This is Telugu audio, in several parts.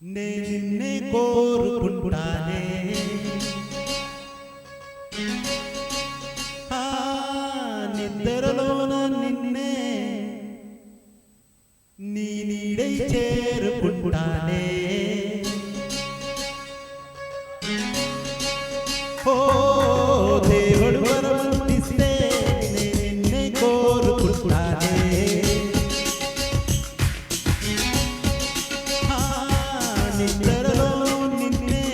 నిన్నే కోరుకుంటానే నిద్రలోన నిన్నే నీ నీడై చేరుకుంటానే ఓ దేవుడు వరమిస్తే నిన్నే కోరుకుంటానే నిద్రలో నిన్నే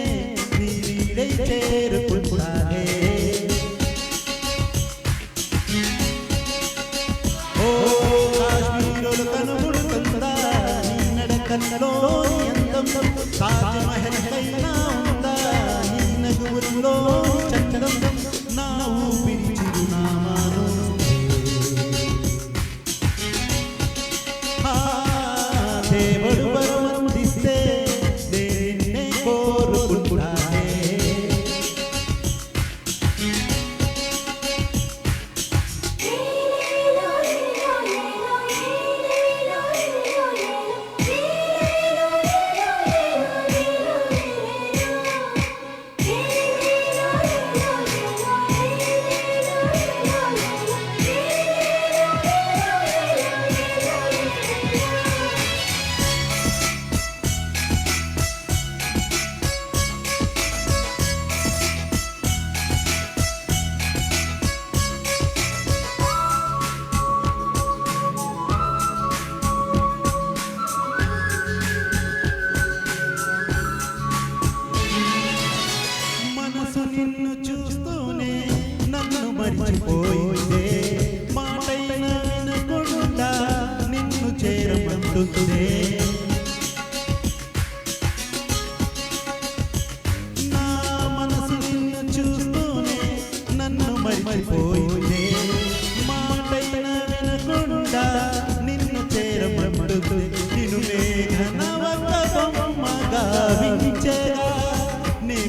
నీ నీడై చేరుకుంటానే ఓ కాశ్మీరులు కనుగొడుతుందా నీ నడకల్లో అందం తాజ్ మహల్ కైనా ఉందా నీ నగువుల్లో చందం నా ఊపిరి చిరునామాను దేవుడు వరమిస్తే నిన్నే కోరుకుంటానే నిన్ను చూస్తూనే నన్ను మరిచిపోయిందే మాటైన వినకుండా నిన్ను చేరమంటుందే నా మనసు నిన్ను చూస్తూనే నన్ను మరిచిపోయిందే మాటైన వినకుండా నిన్ను చేరమంటుంది నిన్ను మేఘనవకమగా వించేగా నీ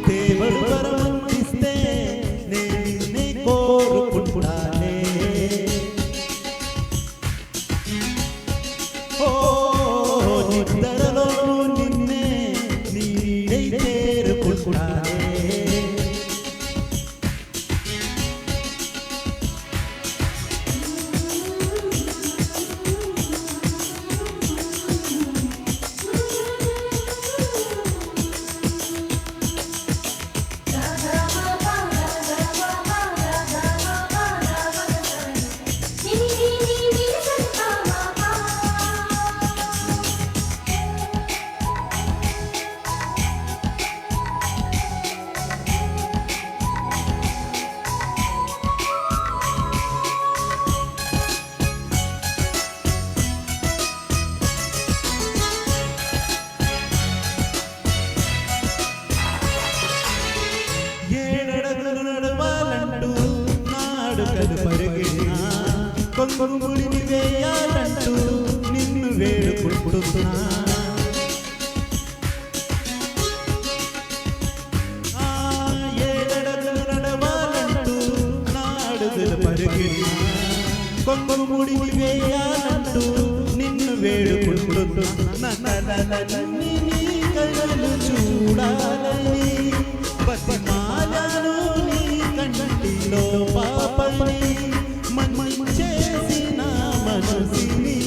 దేవుడు వరమిస్తే నిన్నే కోరుకుంటానే ఓ నిద్రలో నిన్నే నీ నీడై చేరుకుంటానే నడవాలంటూ నాడుకలు పరిగెడినా కొంగుముడిని వేయాలంటూ నిన్ను వేడుకుంటున్నా ఏడడుగులు నడవాలంటూ నాడుకలు పరిగెడినా కొంగుముడిని వేయాలంటూ నిన్ను వేడుకుంటున్నా నీ కళ్ళు చూడాలని బతిమాలను నీ కంటిలో పాపని చేసిన మనసుని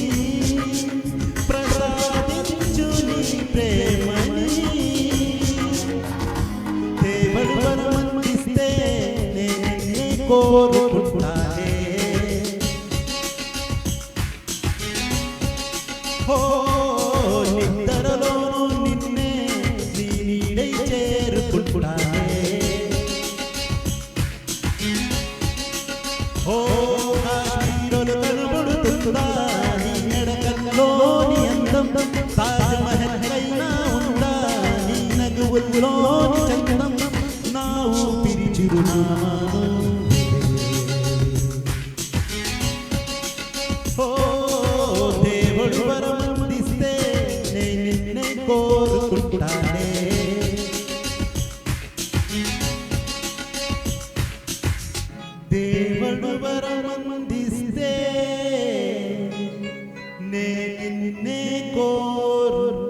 ప్రసాదించు నీ ప్రేమని దేవుడు వరమిస్తే నిన్నే కోరుకుంటానే ఓ నిద్రలో నిన్నే నీ నీడై చేరుకుంటానే ఓ కాశ్మీరులు కనుగొడుతుందా నీ నడకల్లోని అందం తాజ్ మహల్ కైనా ఉందా నీ నగువుల్లోని చందం నా ఊపిరి చిరునామాను ఓ దేవుడు వరమిస్తే నిన్నే కోరుకుంటానే కోరుకుంటానే. దేవుడు వరమందిస్తే నిన్నే కోరుకుంటానే.